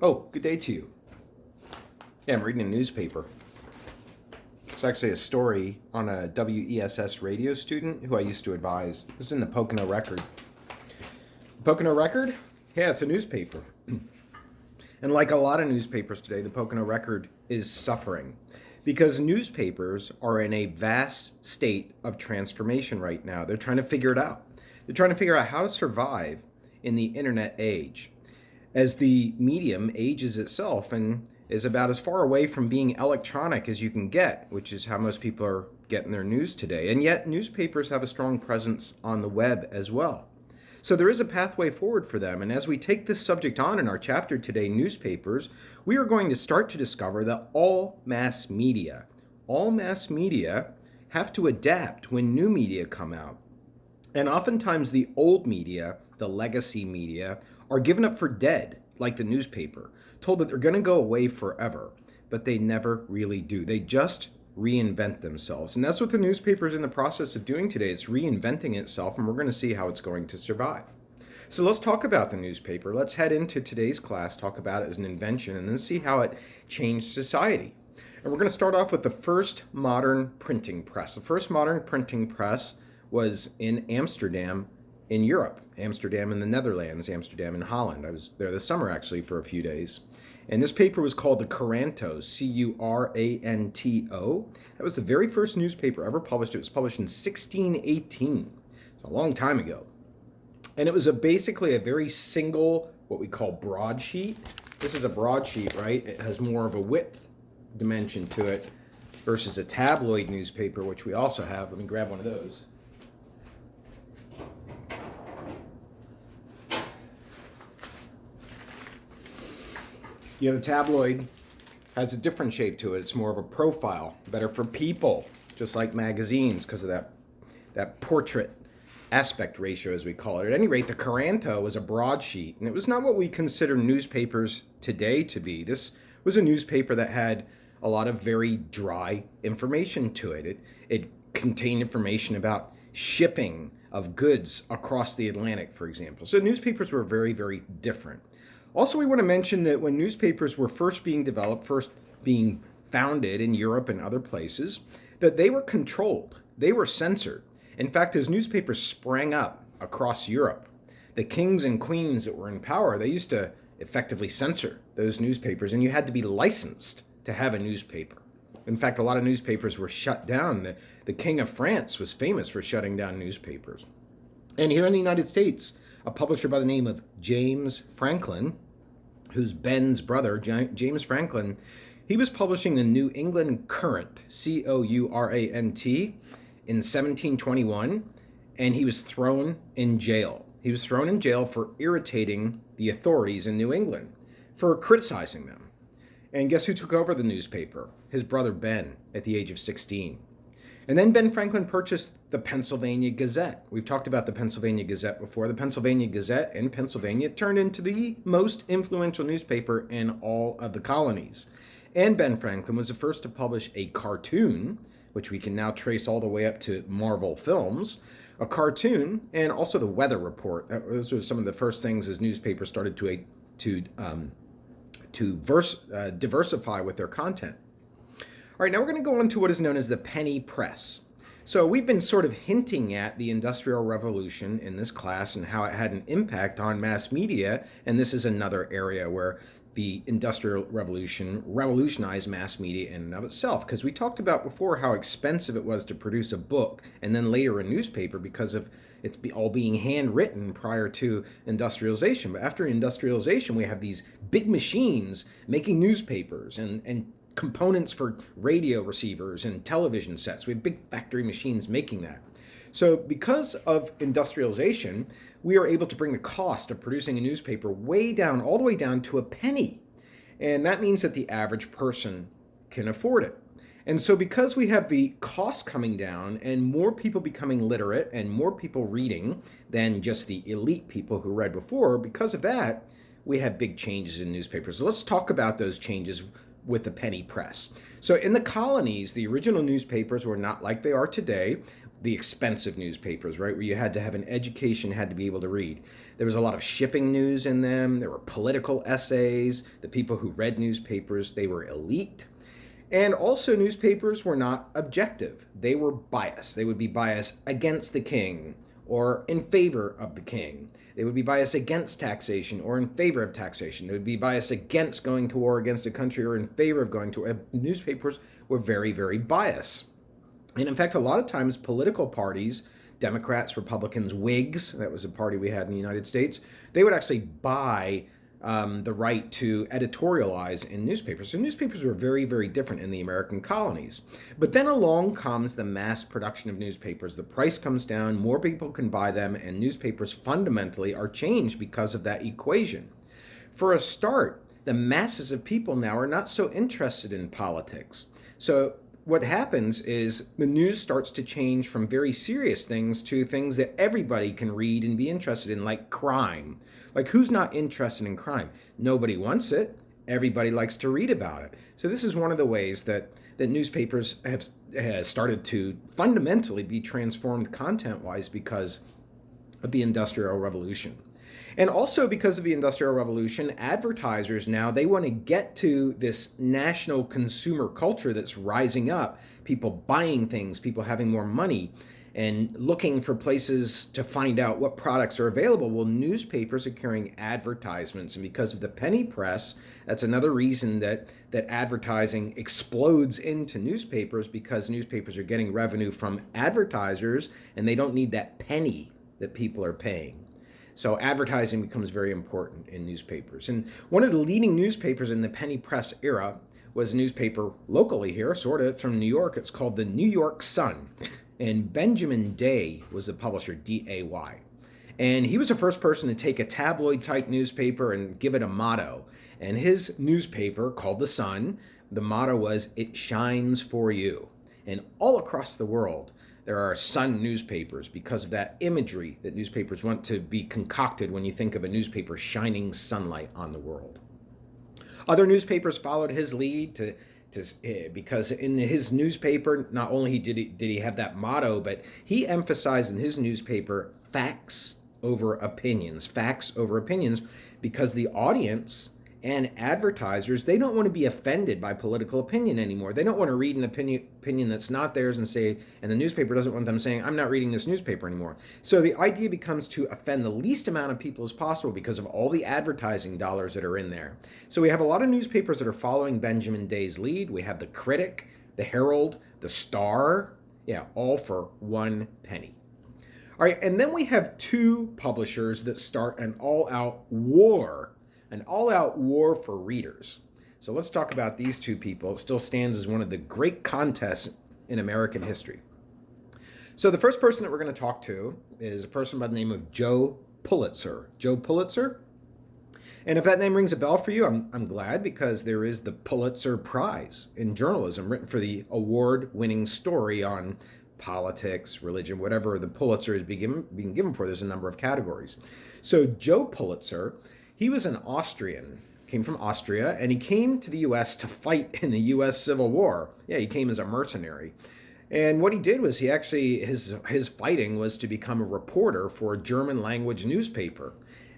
Oh, good day to you. Yeah, I'm reading a newspaper. It's actually a story on a WESS radio student who I used to advise. This is in the Pocono Record. Pocono Record? Yeah, it's a newspaper. And like a lot of newspapers today, the Pocono Record is suffering because newspapers are in a vast state of transformation right now. They're trying to figure it out. They're trying to figure out how to survive in the internet age. As the medium ages itself and is about as far away from being electronic as you can get, which is how most people are getting their news today. And yet newspapers have a strong presence on the web as well. So there is a pathway forward for them. And as we take this subject on in our chapter today, newspapers, we are going to start to discover that all mass media have to adapt when new media come out. And oftentimes the old media, the legacy media, are given up for dead, like the newspaper, told that they're going to go away forever, but they never really do. They just reinvent themselves. And that's what the newspaper is in the process of doing today. It's reinventing itself, and we're going to see how it's going to survive. So let's talk about the newspaper. Let's head into today's class, talk about it as an invention, and then see how it changed society. And we're going to start off with the first modern printing press. The first modern printing press was in Amsterdam, in Europe, Amsterdam in the Netherlands, Amsterdam in Holland. I was there this summer actually for a few days. And this paper was called the Curanto, Curanto. That was the very first newspaper ever published. It was published in 1618. It's a long time ago. And it was basically a very single, what we call broadsheet. This is a broadsheet, right? It has more of a width dimension to it versus a tabloid newspaper, which we also have. Let me grab one of those. Yeah, the tabloid has a different shape to it. It's more of a profile, better for people, just like magazines because of that portrait aspect ratio, as we call it. At any rate, the Curanto was a broadsheet, and it was not what we consider newspapers today to be. This was a newspaper that had a lot of very dry information to it. It contained information about shipping of goods across the Atlantic, for example. So newspapers were very, very different. Also, we want to mention that when newspapers were first being developed, first being founded in Europe and other places, that they were controlled. They were censored. In fact, as newspapers sprang up across Europe, the kings and queens that were in power, they used to effectively censor those newspapers, and you had to be licensed to have a newspaper. In fact, a lot of newspapers were shut down. The King of France was famous for shutting down newspapers. And here in the United States, a publisher by the name of James Franklin, who's Ben's brother, James Franklin, he was publishing the New England Courant, Courant, in 1721, and he was thrown in jail. He was thrown in jail for irritating the authorities in New England, for criticizing them. And guess who took over the newspaper? His brother Ben, at the age of 16. And then Ben Franklin purchased the Pennsylvania Gazette. We've talked about the Pennsylvania Gazette before. The Pennsylvania Gazette in Pennsylvania turned into the most influential newspaper in all of the colonies. And Ben Franklin was the first to publish a cartoon, which we can now trace all the way up to Marvel Films, a cartoon, and also the weather report. Those were some of the first things as newspapers started to diversify with their content. All right, now we're going to go on to what is known as the penny press. So we've been sort of hinting at the Industrial Revolution in this class and how it had an impact on mass media, and this is another area where the Industrial Revolution revolutionized mass media in and of itself, because we talked about before how expensive it was to produce a book and then later a newspaper because of it's all being handwritten prior to industrialization. But after industrialization, we have these big machines making newspapers and components for radio receivers and television sets. We have big factory machines making that. So because of industrialization, we are able to bring the cost of producing a newspaper way down, all the way down to a penny. And that means that the average person can afford it. And so because we have the cost coming down and more people becoming literate and more people reading than just the elite people who read before, because of that, we have big changes in newspapers. So let's talk about those changes with the penny press. So in the colonies, the original newspapers were not like they are today. the expensive newspapers, right, where you had to have an education, had to be able to read. There was a lot of shipping news in them. There were political essays. The people who read newspapers, they were elite. And also newspapers were not objective. They were biased. They would be biased against the king or in favor of the king. They would be biased against taxation or in favor of taxation. They would be biased against going to war against a country or in favor of going to war. Newspapers were very, very biased. And in fact, a lot of times political parties, Democrats, Republicans, Whigs, that was a party we had in the United States, they would actually buy the right to editorialize in newspapers. So newspapers were very, very different in the American colonies. But then along comes the mass production of newspapers. The price comes down, more people can buy them, and newspapers fundamentally are changed because of that equation. For a start, the masses of people now are not so interested in politics. So what happens is the news starts to change from very serious things to things that everybody can read and be interested in, like crime. Like, who's not interested in crime? Nobody wants it. Everybody likes to read about it. So this is one of the ways that newspapers have started to fundamentally be transformed content-wise because of the Industrial Revolution. And also because of the Industrial Revolution, advertisers now, they want to get to this national consumer culture that's rising up, people buying things, people having more money, and looking for places to find out what products are available. Well, newspapers are carrying advertisements, and because of the penny press, that's another reason that advertising explodes into newspapers, because newspapers are getting revenue from advertisers, and they don't need that penny that people are paying. So advertising becomes very important in newspapers. And one of the leading newspapers in the penny press era was a newspaper locally here, sort of from New York. It's called the New York Sun. And Benjamin Day was the publisher, D-A-Y. And he was the first person to take a tabloid-type newspaper and give it a motto. And his newspaper, called The Sun, the motto was, "It shines for you." And all across the world, there are sun newspapers because of that imagery that newspapers want to be concocted when you think of a newspaper shining sunlight on the world. Other newspapers followed his lead because in his newspaper, not only did he have that motto, but he emphasized in his newspaper facts over opinions, because the audience and advertisers, they don't want to be offended by political opinion anymore. They don't want to read an opinion that's not theirs and the newspaper doesn't want them saying, "I'm not reading this newspaper anymore." So the idea becomes to offend the least amount of people as possible because of all the advertising dollars that are in there. So we have a lot of newspapers that are following Benjamin Day's lead. We have the Critic, the Herald, the Star, all for 1 penny. All right, and then we have 2 publishers that start an all-out war for readers. So let's talk about these 2 people. It still stands as one of the great contests in American history. So the first person that we're going to talk to is a person by the name of Joe Pulitzer. Joe Pulitzer. And if that name rings a bell for you, I'm glad, because there is the Pulitzer Prize in journalism written for the award-winning story on politics, religion, whatever the Pulitzer is being given for. There's a number of categories. So Joe Pulitzer, he was an Austrian, came from Austria, and he came to the U.S. to fight in the U.S. Civil War. He came as a mercenary. And what he did was his fighting was to become a reporter for a German language newspaper.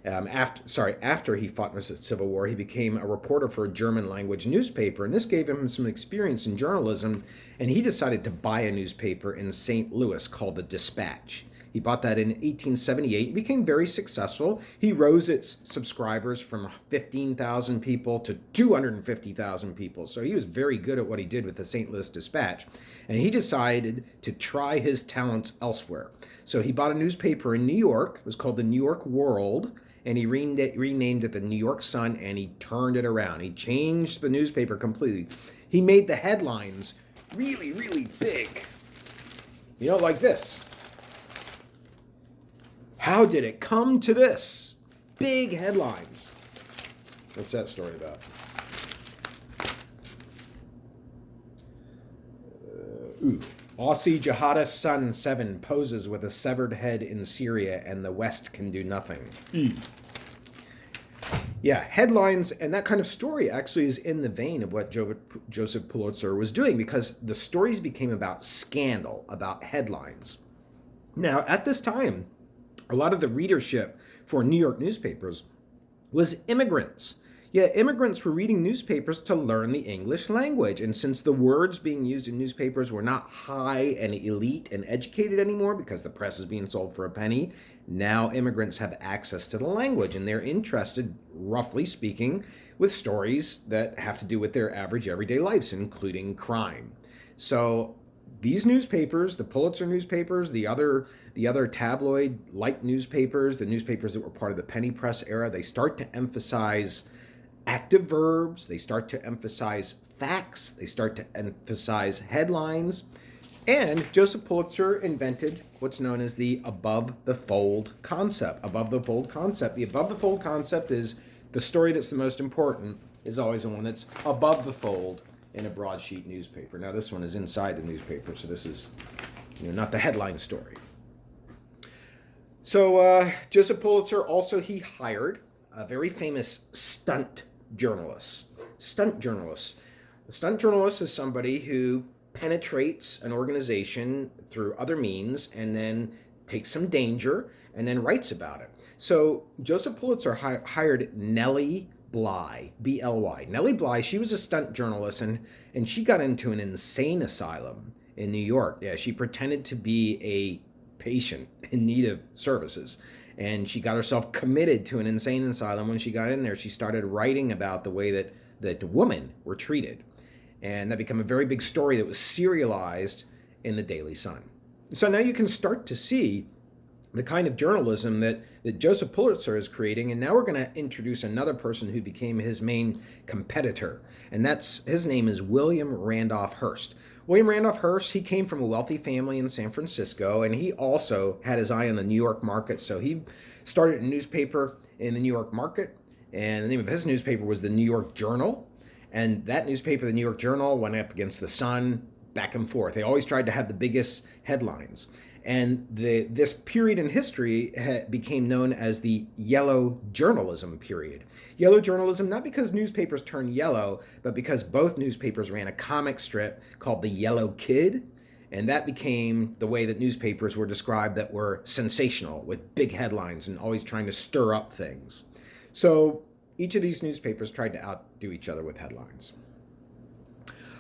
After he fought in the Civil War, he became a reporter for a German language newspaper, and this gave him some experience in journalism, and he decided to buy a newspaper in St. Louis called the Dispatch. He bought that in 1878. He became very successful. He rose its subscribers from 15,000 people to 250,000 people. So he was very good at what he did with the St. Louis Dispatch. And he decided to try his talents elsewhere. So he bought a newspaper in New York. It was called the New York World. And he renamed it the New York Sun, and he turned it around. He changed the newspaper completely. He made the headlines really, really big. Like this. How did it come to this? Big headlines. What's that story about? Aussie jihadist son 7 poses with a severed head in Syria and the West can do nothing. Headlines and that kind of story actually is in the vein of what Joseph Pulitzer was doing, because the stories became about scandal, about headlines. Now, at this time, a lot of the readership for New York newspapers was immigrants. Yeah, immigrants were reading newspapers to learn the English language. And since the words being used in newspapers were not high and elite and educated anymore because the press is being sold for a penny, now immigrants have access to the language and they're interested, roughly speaking, with stories that have to do with their average everyday lives, including crime. So these newspapers, the Pulitzer newspapers, the other tabloid-like newspapers, the newspapers that were part of the penny press era, they start to emphasize active verbs, they start to emphasize facts, they start to emphasize headlines, and Joseph Pulitzer invented what's known as the above-the-fold concept. The above-the-fold concept is the story that's the most important is always the one that's above the fold in a broadsheet newspaper. Now this one is inside the newspaper, so this is not the headline story. So Joseph Pulitzer also, he hired a very famous stunt journalist. A stunt journalist is somebody who penetrates an organization through other means and then takes some danger and then writes about it. So Joseph Pulitzer hired Nellie Bly, B-L-Y. Nellie Bly, she was a stunt journalist and she got into an insane asylum in New York. Yeah, she pretended to be a patient in need of services. And she got herself committed to an insane asylum. When she got in there, she started writing about the way that women were treated. And that became a very big story that was serialized in the Daily Sun. So now you can start to see the kind of journalism that Joseph Pulitzer is creating. And now we're going to introduce another person who became his main competitor. And his name is William Randolph Hearst. William Randolph Hearst, he came from a wealthy family in San Francisco, and he also had his eye on the New York market. So he started a newspaper in the New York market, and the name of his newspaper was the New York Journal. And that newspaper, the New York Journal, went up against the Sun, back and forth. They always tried to have the biggest headlines. And this period in history became known as the yellow journalism period. Yellow journalism, not because newspapers turned yellow, but because both newspapers ran a comic strip called The Yellow Kid. And that became the way that newspapers were described, that were sensational with big headlines and always trying to stir up things. So each of these newspapers tried to outdo each other with headlines.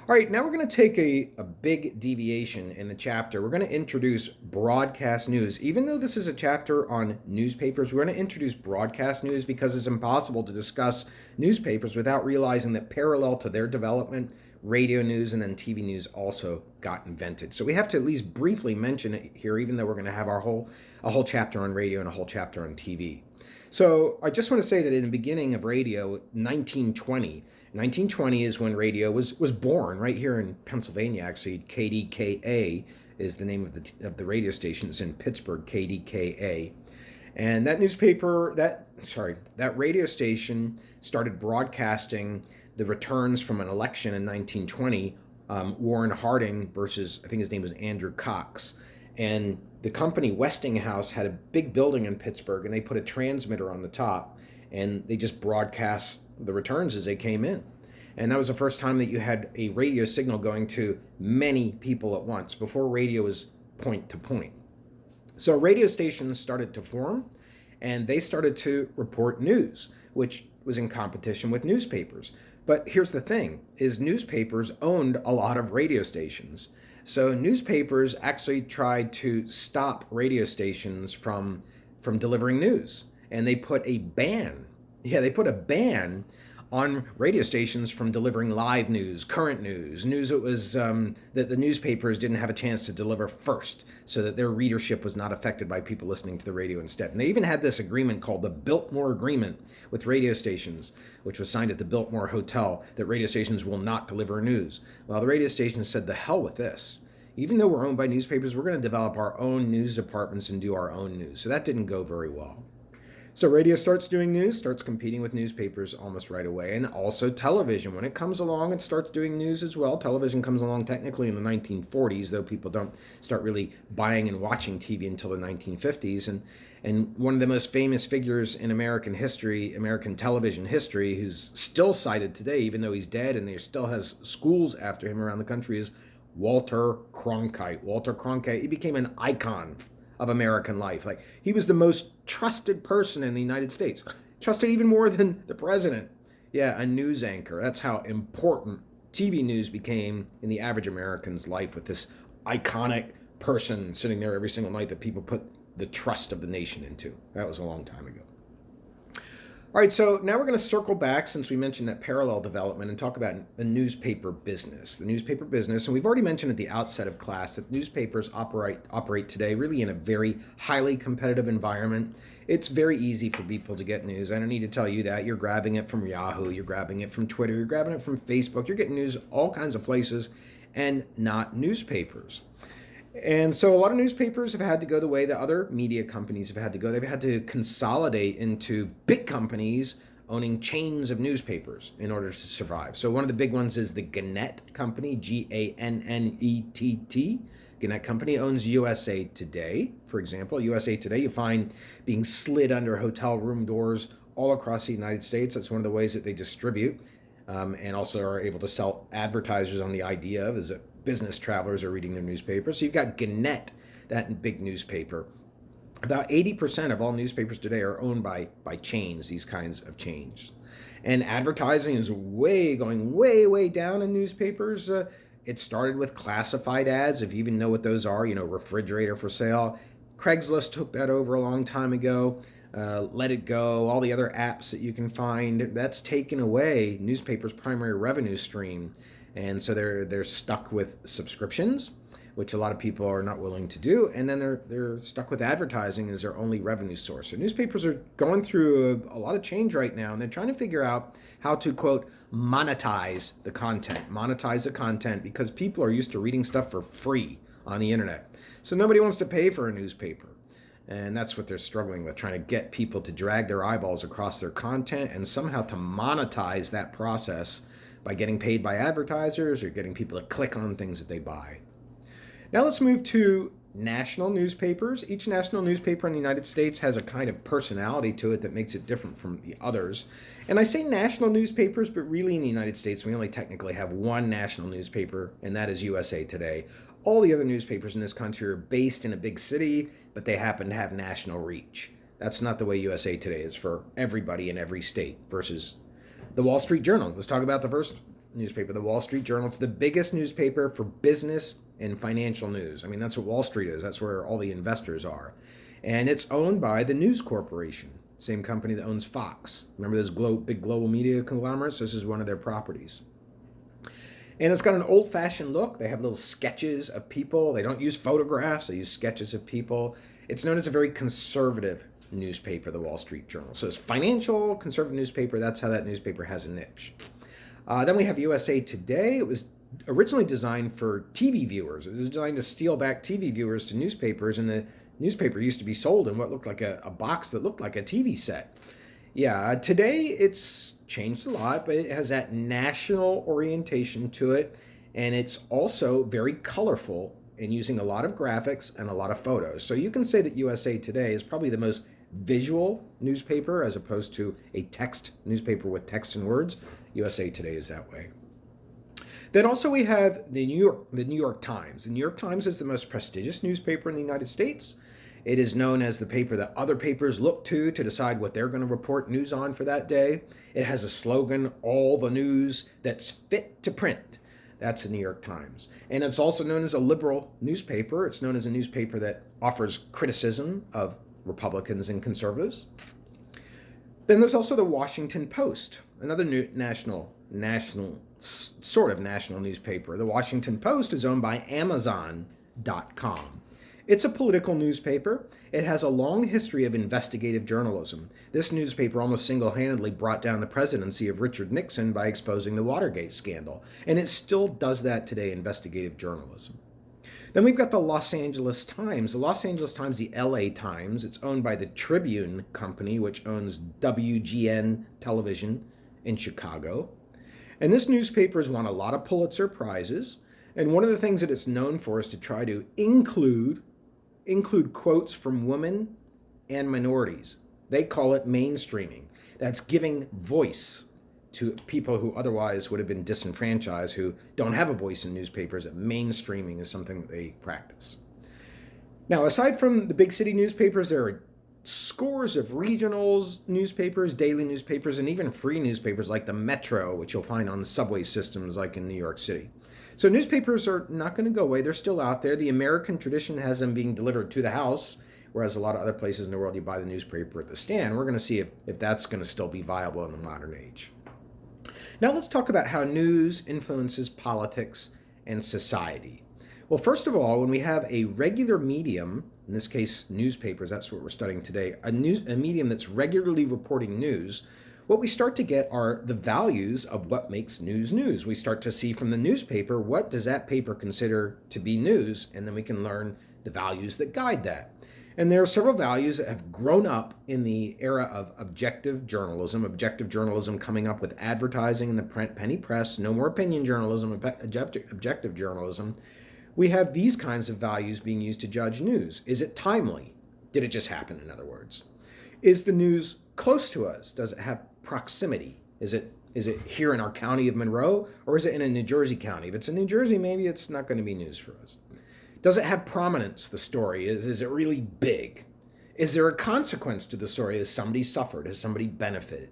All right, now we're going to take a big deviation in the chapter. We're going to introduce broadcast news. Even though this is a chapter on newspapers, we're going to introduce broadcast news because it's impossible to discuss newspapers without realizing that parallel to their development, radio news and then TV news also got invented. So we have to at least briefly mention it here, even though we're going to have a whole chapter on radio and a whole chapter on TV. So I just want to say that in the beginning of radio, 1920 is when radio was born right here in Pennsylvania. Actually, KDKA is the name of the radio station. It's in Pittsburgh, KDKA. And that radio station started broadcasting the returns from an election in 1920, Warren Harding versus, I think his name was Andrew Cox. And the company Westinghouse had a big building in Pittsburgh, and they put a transmitter on the top, and they just broadcast the returns as they came in. And that was the first time that you had a radio signal going to many people at once. Before, radio was point to point. So radio stations started to form, and they started to report news, which was in competition with newspapers. But here's the thing, is newspapers owned a lot of radio stations. So newspapers actually tried to stop radio stations from delivering news. And they put a ban. Yeah, they put a ban on radio stations from delivering live news, current news that was that the newspapers didn't have a chance to deliver first, so that their readership was not affected by people listening to the radio instead. And they even had this agreement called the Biltmore Agreement with radio stations, which was signed at the Biltmore Hotel, that radio stations will not deliver news. Well, the radio stations said, the hell with this. Even though we're owned by newspapers, we're going to develop our own news departments and do our own news. So that didn't go very well. So radio starts doing news, starts competing with newspapers almost right away. And also television. When it comes along, it starts doing news as well. Television comes along technically in the 1940s, though people don't start really buying and watching TV until the 1950s. And one of the most famous figures in American history, American television history, who's still cited today, even though he's dead, and there still has schools after him around the country, is Walter Cronkite. Walter Cronkite, he became an icon of American life. Like, he was the most trusted person in the United States, trusted even more than the president. Yeah, a news anchor. That's how important TV news became in the average American's life, with this iconic person sitting there every single night that people put the trust of the nation into. That was a long time ago. All right, so now we're going to circle back, since we mentioned that parallel development, and talk about the newspaper business. The newspaper business, and we've already mentioned at the outset of class that newspapers operate today really in a very highly competitive environment. It's very easy for people to get news. I don't need to tell you that. You're grabbing it from Yahoo, you're grabbing it from Twitter, you're grabbing it from Facebook, you're getting news all kinds of places, and not newspapers. And so a lot of newspapers have had to go the way that other media companies have had to go. They've had to consolidate into big companies owning chains of newspapers in order to survive. So one of the big ones is the Gannett Company, Gannett. Gannett Company owns USA Today, for example. USA Today you find being slid under hotel room doors all across the United States. That's one of the ways that they distribute, and also are able to sell advertisers on the idea of is that business travelers are reading their newspapers. So you've got Gannett, that big newspaper. About 80% of all newspapers today are owned by chains, these kinds of chains. And advertising is going way down in newspapers. It started with classified ads, if you even know what those are, refrigerator for sale. Craigslist took that over a long time ago. Let It Go, all the other apps that you can find, that's taken away newspapers' primary revenue stream. And so they're stuck with subscriptions, which a lot of people are not willing to do. And then they're stuck with advertising as their only revenue source. So newspapers are going through a lot of change right now, and they're trying to figure out how to, quote, monetize the content, because people are used to reading stuff for free on the internet. So nobody wants to pay for a newspaper. And that's what they're struggling with, trying to get people to drag their eyeballs across their content and somehow to monetize that process by getting paid by advertisers or getting people to click on things that they buy. Now let's move to national newspapers. Each national newspaper in the United States has a kind of personality to it that makes it different from the others. And I say national newspapers, but really in the United States, we only technically have one national newspaper, and that is USA Today. All the other newspapers in this country are based in a big city, but they happen to have national reach. That's not the way USA Today is for everybody in every state, versus the Wall Street Journal. Let's talk about the first newspaper, the Wall Street Journal. It's the biggest newspaper for business and financial news. I mean, that's what Wall Street is. That's where all the investors are. And it's owned by the News Corporation, same company that owns Fox. Remember those big global media conglomerates? This is one of their properties. And it's got an old-fashioned look. They have little sketches of people. They don't use photographs. They use sketches of people. It's known as a very conservative newspaper, the Wall Street Journal. So it's financial, conservative newspaper. That's how that newspaper has a niche. Then we have USA Today. It was originally designed for TV viewers. It was designed to steal back TV viewers to newspapers, and the newspaper used to be sold in what looked like a box that looked like a TV set. Yeah, today it's changed a lot, but it has that national orientation to it, and it's also very colorful and using a lot of graphics and a lot of photos. So you can say that USA Today is probably the most visual newspaper as opposed to a text newspaper with text and words. USA Today is that way. Then also we have the New York Times. The New York Times is the most prestigious newspaper in the United States. It is known as the paper that other papers look to decide what they're going to report news on for that day. It has a slogan, all the news that's fit to print. That's the New York Times. And it's also known as a liberal newspaper. It's known as a newspaper that offers criticism of Republicans and conservatives. Then there's also the Washington Post, another national newspaper. The Washington Post is owned by Amazon.com. It's a political newspaper. It has a long history of investigative journalism. This newspaper almost single-handedly brought down the presidency of Richard Nixon by exposing the Watergate scandal. And it still does that today, investigative journalism. Then we've got the Los Angeles Times. The Los Angeles Times, the LA Times, it's owned by the Tribune Company, which owns WGN Television in Chicago. And this newspaper has won a lot of Pulitzer Prizes. And one of the things that it's known for is to try to include quotes from women and minorities. They call it mainstreaming. That's giving voice to people who otherwise would have been disenfranchised, who don't have a voice in newspapers. That mainstreaming is something that they practice. Now, aside from the big city newspapers, there are scores of regional newspapers, daily newspapers, and even free newspapers like the Metro, which you'll find on subway systems like in New York City. So newspapers are not going to go away. They're still out there. The American tradition has them being delivered to the house, whereas a lot of other places in the world you buy the newspaper at the stand. We're going to see if that's going to still be viable in the modern age. Now let's talk about how news influences politics and society. Well, first of all, when we have a regular medium, in this case newspapers, that's what we're studying today, a medium that's regularly reporting news, what we start to get are the values of what makes news news. We start to see from the newspaper, what does that paper consider to be news, and then we can learn the values that guide that. And there are several values that have grown up in the era of objective journalism coming up with advertising in the penny press, no more opinion journalism, objective journalism. We have these kinds of values being used to judge news. Is it timely? Did it just happen, in other words? Is the news close to us? Does it have proximity? Is it here in our county of Monroe, or is it in a New Jersey county? If it's in New Jersey, maybe it's not going to be news for us. Does it have prominence, the story? Is it really big? Is there a consequence to the story? Has somebody suffered? Has somebody benefited?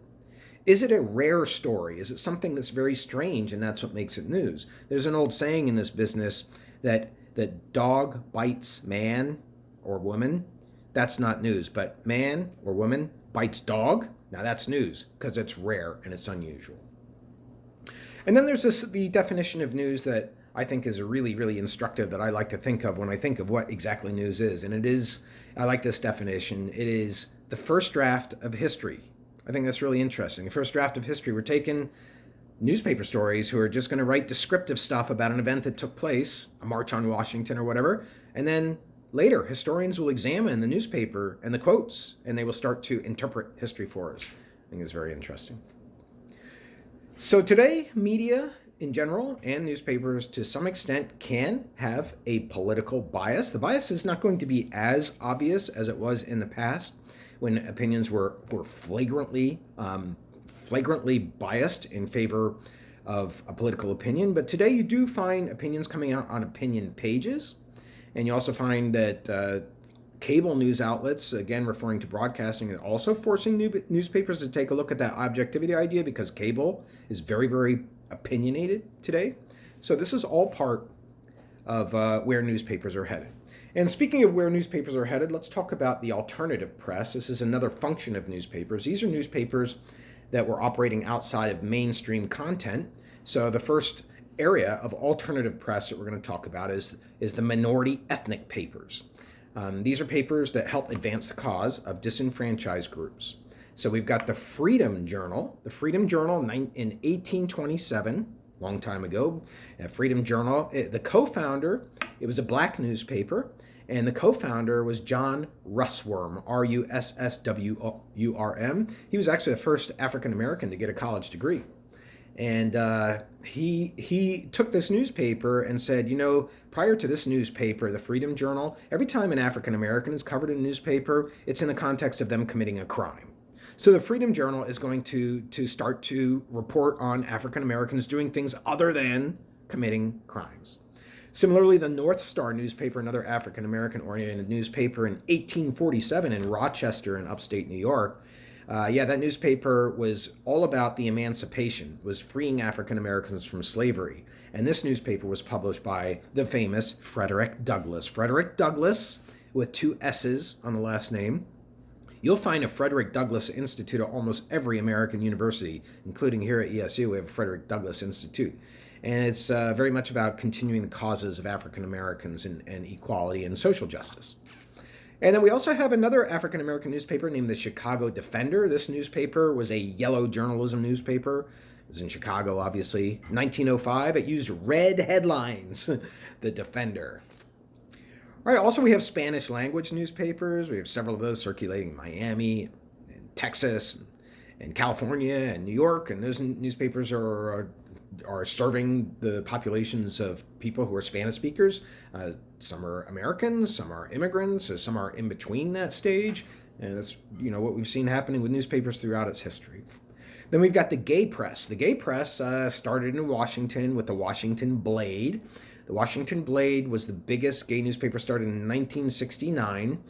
Is it a rare story? Is it something that's very strange and that's what makes it news? There's an old saying in this business that dog bites man or woman, that's not news. But man or woman bites dog, now that's news because it's rare and it's unusual. And then there's the definition of news that I think is really, really instructive that I like to think of when I think of what exactly news is. And it is, I like this definition, it is the first draft of history. I think that's really interesting. The first draft of history, we're taking newspaper stories who are just going to write descriptive stuff about an event that took place, a march on Washington or whatever, and then later historians will examine the newspaper and the quotes, and they will start to interpret history for us. I think it's very interesting. So today, media in general and newspapers to some extent can have a political bias. The bias is not going to be as obvious as it was in the past when opinions were flagrantly biased in favor of a political opinion. But today you do find opinions coming out on opinion pages. And you also find that cable news outlets, again referring to broadcasting, are also forcing newspapers to take a look at that objectivity idea because cable is very, very opinionated today. So this is all part of where newspapers are headed. And speaking of where newspapers are headed, let's talk about the alternative press. This is another function of newspapers. These are newspapers that were operating outside of mainstream content. So the first area of alternative press that we're going to talk about is the minority ethnic papers. These are papers that help advance the cause of disenfranchised groups. So we've got the Freedom Journal. The Freedom Journal in 1827, long time ago. Freedom Journal, the co-founder, it was a black newspaper, and the co-founder was John Russwurm, Russwurm. He was actually the first African-American to get a college degree. And he took this newspaper and said, prior to this newspaper, the Freedom Journal, every time an African-American is covered in a newspaper, it's in the context of them committing a crime. So the Freedom Journal is going to start to report on African-Americans doing things other than committing crimes. Similarly, the North Star newspaper, another African-American oriented newspaper in 1847 in Rochester in upstate New York, that newspaper was all about the emancipation, was freeing African Americans from slavery. And this newspaper was published by the famous Frederick Douglass. Frederick Douglass, with two S's on the last name. You'll find a Frederick Douglass Institute at almost every American university, including here at ESU, we have a Frederick Douglass Institute. And it's very much about continuing the causes of African Americans and equality and social justice. And then we also have another African-American newspaper named the Chicago Defender. This newspaper was a yellow journalism newspaper. It was in Chicago, obviously. 1905, it used red headlines, the Defender. All right, also we have Spanish language newspapers. We have several of those circulating in Miami and Texas and California and New York. And those newspapers are serving the populations of people who are Spanish speakers. Some are Americans, some are immigrants, some are in between that stage. And that's what we've seen happening with newspapers throughout its history. Then we've got the gay press. The gay press started in Washington with the Washington Blade. The Washington Blade was the biggest gay newspaper, started in 1969.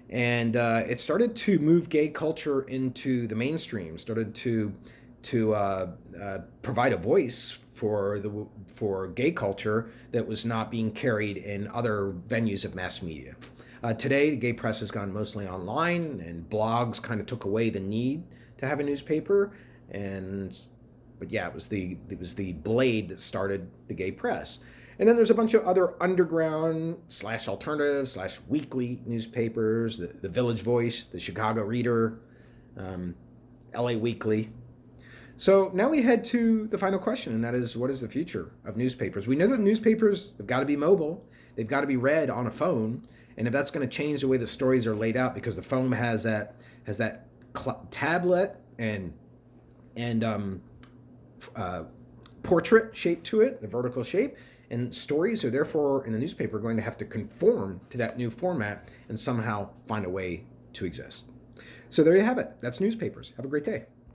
And it started to move gay culture into the mainstream, started to provide a voice for gay culture that was not being carried in other venues of mass media. Today, the gay press has gone mostly online, and blogs kind of took away the need to have a newspaper. But yeah, it was the Blade that started the gay press. And then there's a bunch of other underground / alternative / weekly newspapers, the Village Voice, the Chicago Reader, LA Weekly. So now we head to the final question, and that is, what is the future of newspapers? We know that newspapers have got to be mobile. They've got to be read on a phone. And if that's going to change the way the stories are laid out, because the phone has that tablet and portrait shape to it, the vertical shape, and stories are therefore in the newspaper going to have to conform to that new format and somehow find a way to exist. So there you have it. That's newspapers. Have a great day.